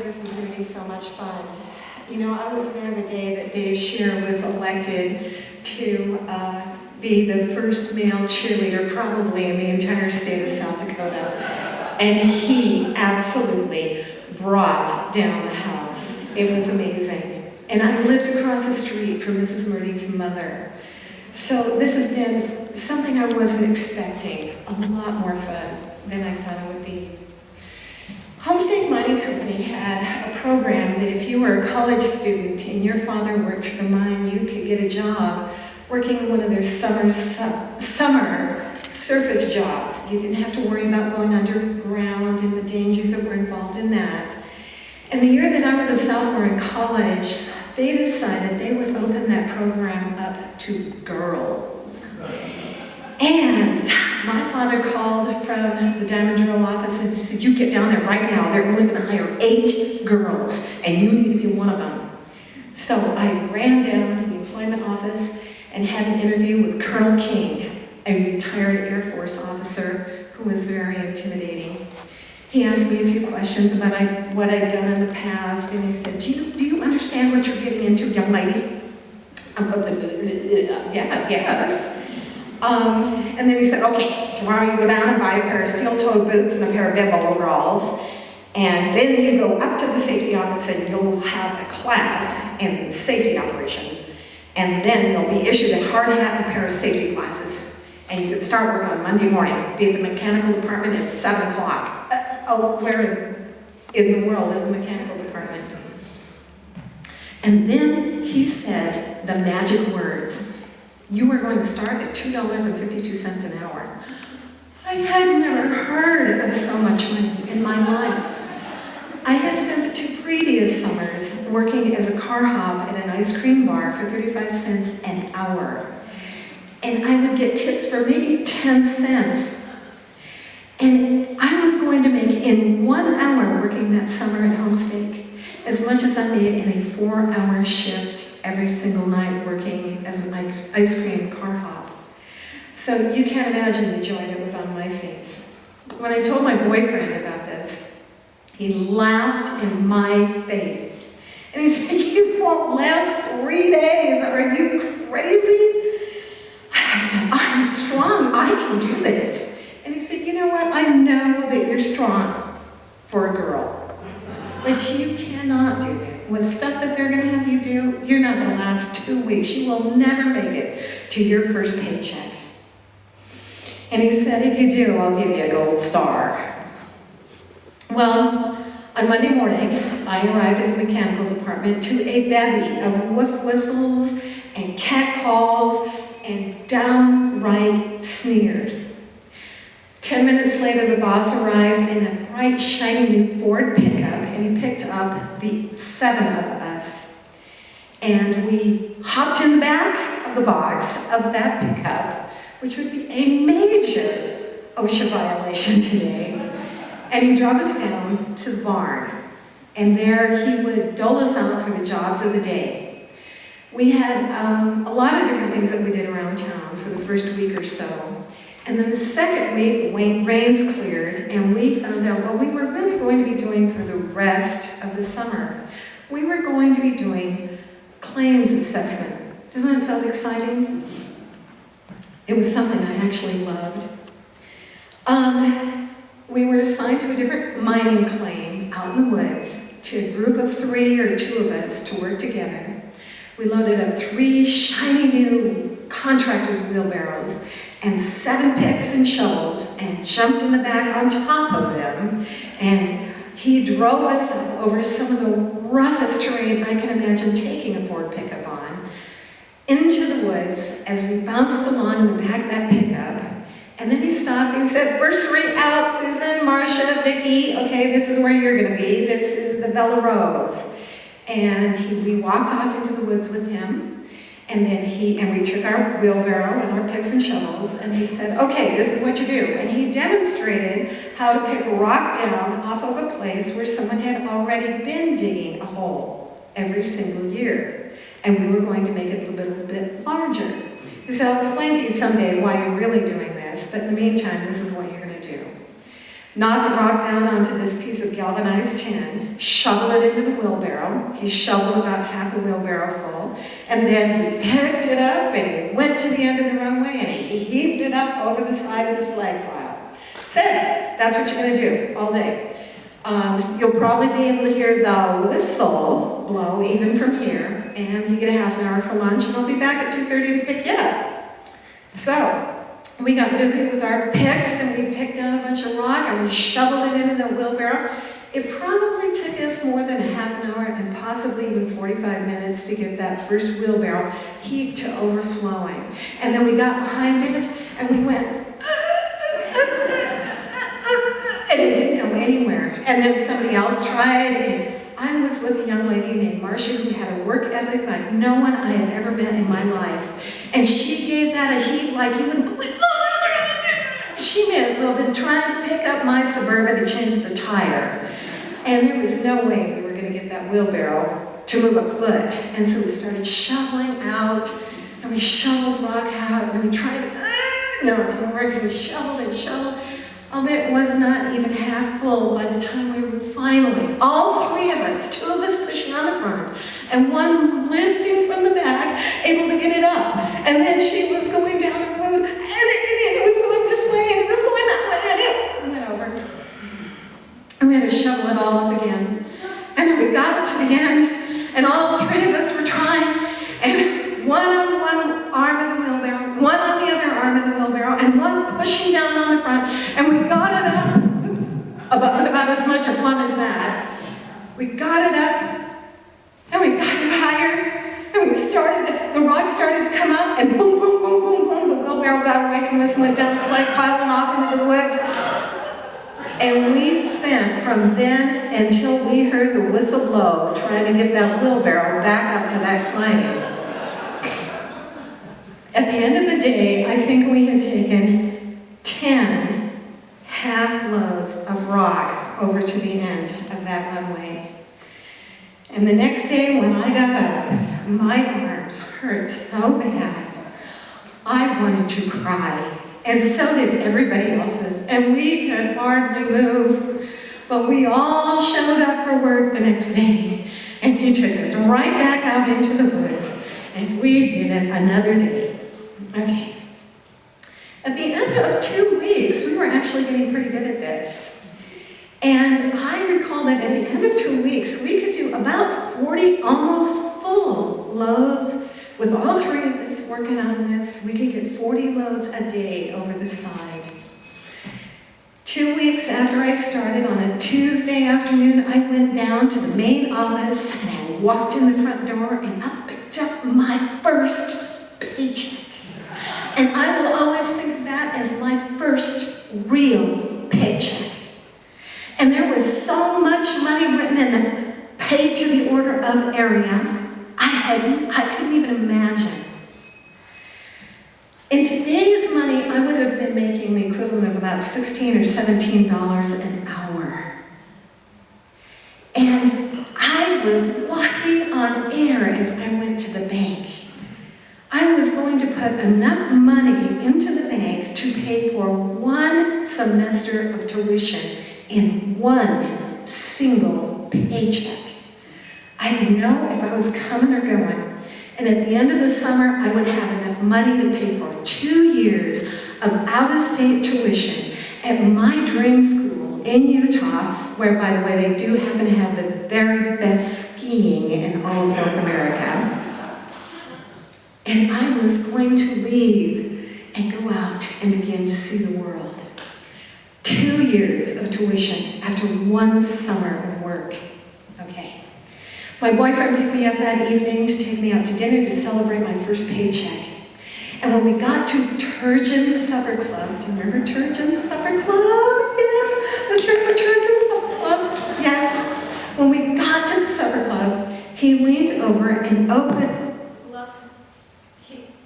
this is going to be so much fun. You know, I was there the day that Dave Shear was elected to be the first male cheerleader probably in the entire state of South Dakota. And he absolutely brought down the house. It was amazing. And I lived across the street from Mrs. Murdy's mother. So this has been something I wasn't expecting, a lot more fun than I thought it would be. Homestake Mining Company had a program that if you were a college student and your father worked for the mine, you could get a job working in one of their summer surface jobs. You didn't have to worry about going underground and the dangers that were involved in that. And the year that I was a sophomore in college, they decided they would open that program up to girls. And my father called from the Diamond Drill office and he said, "You get down there right now. They're only going to hire 8 girls, and you need to be one of them." So I ran down to the employment office and had an interview with Colonel King, a retired Air Force officer who was very intimidating. He asked me a few questions about what I'd done in the past, and he said, do you understand what you're getting into, young lady? Yeah, yes. And then he said, okay, tomorrow you go down and buy a pair of steel-toed boots and a pair of bimbo overalls, and then you go up to the safety office and you'll have a class in safety operations, and then you'll be issued a hard hat and a pair of safety glasses, and you can start work on Monday morning, be at the mechanical department at 7 o'clock. Where in the world is the mechanical department? And then he said the magic words, "You are going to start at $2.52 an hour." I had never heard of so much money in my life. I had spent the 2 previous summers working as a car hop at an ice cream bar for 35 cents an hour. And I would get tips for maybe 10 cents. And I was going to make in 1 hour working that summer at Homestake as much as I made in a 4-hour shift every single night working as an ice cream car hop. So you can't imagine the joy that was on my face. When I told my boyfriend about this, he laughed in my face. And he said, "You won't last 3 days. Are you crazy?" And I said, "I'm strong. I can do this." And he said, "You know what? I know that you're strong for a girl, but you cannot do it. With stuff that they're going to have you do, you're not going to last 2 weeks. You will never make it to your first paycheck." And he said, "If you do, I'll give you a gold star." Well, on Monday morning, I arrived at the mechanical department to a bevy of woof whistles and cat calls and downright sneers. 10 minutes later, the boss arrived in a bright, shiny new Ford pickup, and he picked up the 7 of us. And we hopped in the back of the box of that pickup, which would be a major OSHA violation today. And he drove us down to the barn. And there he would dole us out for the jobs of the day. We had a lot of different things that we did around town for the first week or so. And then the second week, rains cleared, and we found out what we were really going to be doing for the rest of the summer. We were going to be doing claims assessment. Doesn't that sound exciting? It was something I actually loved. We were assigned to a different mining claim out in the woods to a group of 3 or 2 of us to work together. We loaded up 3 shiny new contractors' wheelbarrows and 7 picks and shovels and jumped in the back on top of them, and he drove us up over some of the roughest terrain I can imagine taking a Ford pickup on, into the woods as we bounced along in the back of that pickup. And then he stopped and said, "First 3 out, Susan, Marcia, Vicki, okay, this is where you're gonna be. This is the Bella Rose." And we walked off into the woods with him. And then we took our wheelbarrow and our picks and shovels, and he said, "Okay, this is what you do." And he demonstrated how to pick rock down off of a place where someone had already been digging a hole every single year. And we were going to make it a little bit larger. He said, "I'll explain to you someday why you're really doing this, but in the meantime, this is what you're going to do." knock the rock down onto this piece of galvanized tin, shovel it into the wheelbarrow. He shoveled about half a wheelbarrow full, and then he picked it up and he went to the end of the runway and he heaved it up over the side of the slag pile. So that's what you're going to do all day. You'll probably be able to hear the whistle blow even from here, and you get a half an hour for lunch, and I'll be back at 2:30 to pick you up. So we got busy with our picks, and we picked down a bunch of rock, and we shoveled it into the wheelbarrow. It probably took us more than a half an hour and possibly even 45 minutes to get that first wheelbarrow heaped to overflowing. And then we got behind it, and we went, and it didn't go anywhere. And then somebody else tried, and I was with a young lady named Marcia who had a work ethic like no one I had ever met in my life. And she gave that a heave like you wouldn't believe. She may as well have been trying to pick up my Suburban and change the tire. And there was no way we were going to get that wheelbarrow to move a foot. And so we started shoveling out, and we shoveled rock out, and we tried to, no, it didn't work, and we shoveled and shoveled. It was not even half full by the time we were finally, all three of us, two of us pushing on the front, and one lifting from the back, able to get it up. And then she was going down the road, and it was going this way, and it was going that way, and it went over. And we had to shovel it all up again. And then we got to the end, and all three of us were trying, and one on one arm of the wheelbarrow, one on the other arm of the wheelbarrow, and one pushing down on the front, and we got it up, about as much of fun as that. We got it up, and we got it higher, and we started, the rocks started to come up, and boom, boom, boom, boom, boom, the wheelbarrow got away from us, went down the slide, piling off into the woods. And we spent from then until we heard the whistle blow trying to get that wheelbarrow back up to that claim. At the end of the day, I think we had taken 10 half loads of rock over to the end of that runway. And the next day when I got up, my arms hurt so bad, I wanted to cry. And so did everybody else's. And we could hardly move. But we all showed up for work the next day. And he took us right back out into the woods. And we did it another day. Okay. At the end of 2 weeks, we were actually getting pretty good at this. And I recall that at the end of 2 weeks, we could do about 40 almost full loads. With all three of us working on this, we could get 40 loads a day over the side. 2 weeks after I started, on a Tuesday afternoon, I went down to the main office and I walked in the front door and I picked up my first paycheck. And I will always think of that as my first real paycheck. And there was so much money written in the pay to the order of area, I couldn't even imagine. In today's money, I would have been making the equivalent of about $16 or $17 an hour. And I was walking on air as I went to the bank. I was going to put enough money into the bank to pay for one semester of tuition in one single paycheck. I didn't know if I was coming or going. And at the end of the summer, I would have enough money to pay for 2 years of out-of-state tuition at my dream school in Utah, where, by the way, they do happen to have the very best skiing in all of North America. And I was going to leave and go out and begin to see the world. 2 years of tuition after 1 summer of work. Okay. My boyfriend picked me up that evening to take me out to dinner to celebrate my first paycheck. And when we got to Turgeon's Supper Club, do you remember Turgeon's Supper Club? Yes, the Turgeon's Supper Club. Yes. When we got to the supper club, he leaned over and opened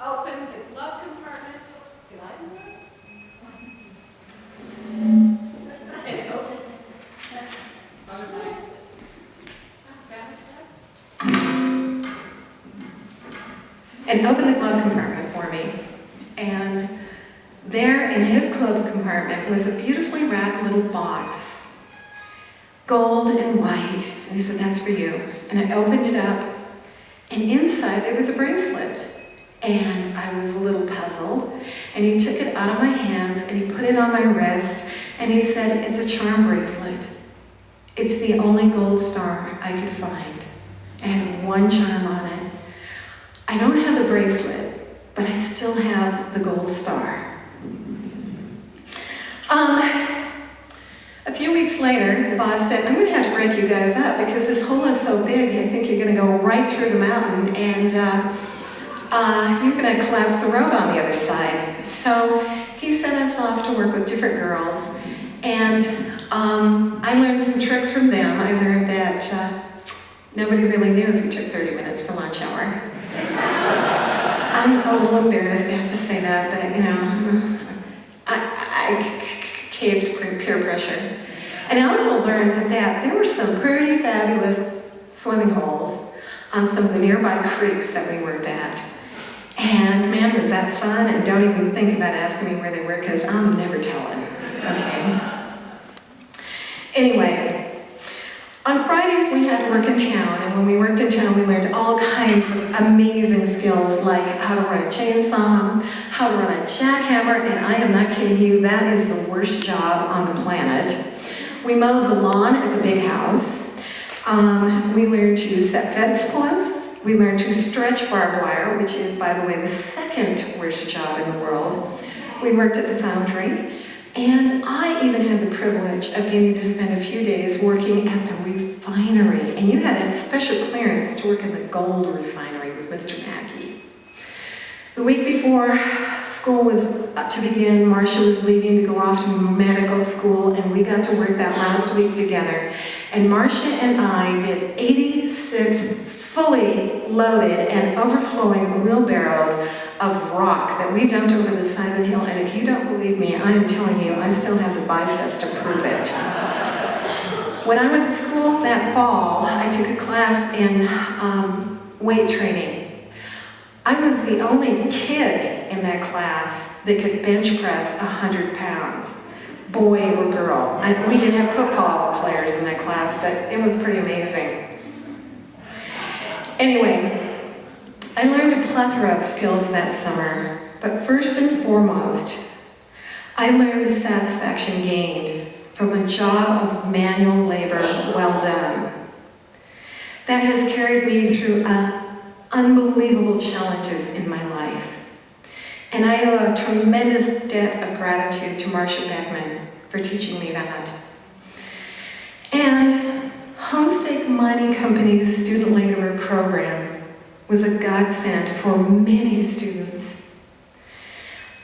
the glove compartment. Did I do that? And it opened. And opened the glove compartment for me. And there in his glove compartment was a beautifully wrapped little box, gold and white. And he said, that's for you. And I opened it up, and inside there was a bracelet. And I was a little puzzled. And he took it out of my hands, and he put it on my wrist, and he said, it's a charm bracelet. It's the only gold star I could find. It had one charm on it. I don't have the bracelet, but I still have the gold star. A few weeks later, the boss said, I'm going to have to break you guys up because this hole is so big, I think you're going to go right through the mountain, and you're going to collapse the road on the other side. So he sent us off to work with different girls, and I learned some tricks from them. I learned that nobody really knew if you took 30 minutes for lunch hour. I'm a little embarrassed to have to say that, but you know, I caved to peer pressure. And I also learned that there were some pretty fabulous swimming holes on some of the nearby creeks that we worked at. And man, was that fun, and don't even think about asking me where they were, because I'm never telling, okay? Anyway, on Fridays we had work in town, and when we worked in town we learned all kinds of amazing skills, like how to run a chainsaw, how to run a jackhammer, and I am not kidding you, that is the worst job on the planet. We mowed the lawn at the big house. We learned to set fence posts. We learned to stretch barbed wire, which is, by the way, the second worst job in the world. We worked at the foundry, and I even had the privilege of getting to spend a few days working at the refinery. And you had to have special clearance to work in the gold refinery with Mr. Mackey. The week before school was to begin, Marcia was leaving to go off to medical school, and we got to work that last week together. And Marcia and I did 86 fully loaded and overflowing wheelbarrows of rock that we dumped over the side of the hill. And if you don't believe me, I am telling you, I still have the biceps to prove it. When I went to school that fall, I took a class in weight training. I was the only kid in that class that could bench press 100 pounds, boy or girl. We didn't have football players in that class, but it was pretty amazing. Anyway, I learned a plethora of skills that summer, but first and foremost, I learned the satisfaction gained from a job of manual labor well done. That has carried me through unbelievable challenges in my life. And I owe a tremendous debt of gratitude to Marcia Beckman for teaching me that. And Homestake Mining Company's Student Laborer Program was a godsend for many students.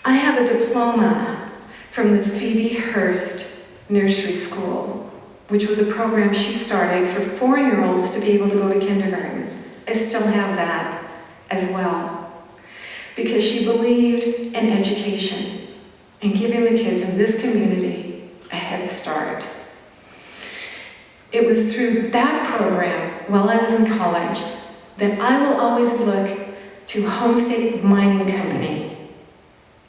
I have a diploma from the Phoebe Hearst Nursery School, which was a program she started for 4-year-olds to be able to go to kindergarten. I still have that as well, because she believed in education and giving the kids in this community a head start. It was through that program, while I was in college, that I will always look to Homestake Mining Company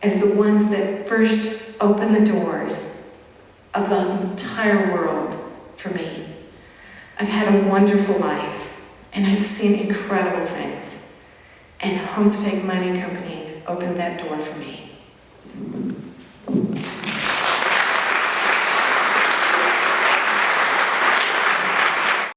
as the ones that first opened the doors of the entire world for me. I've had a wonderful life, and I've seen incredible things. And Homestake Mining Company opened that door for me.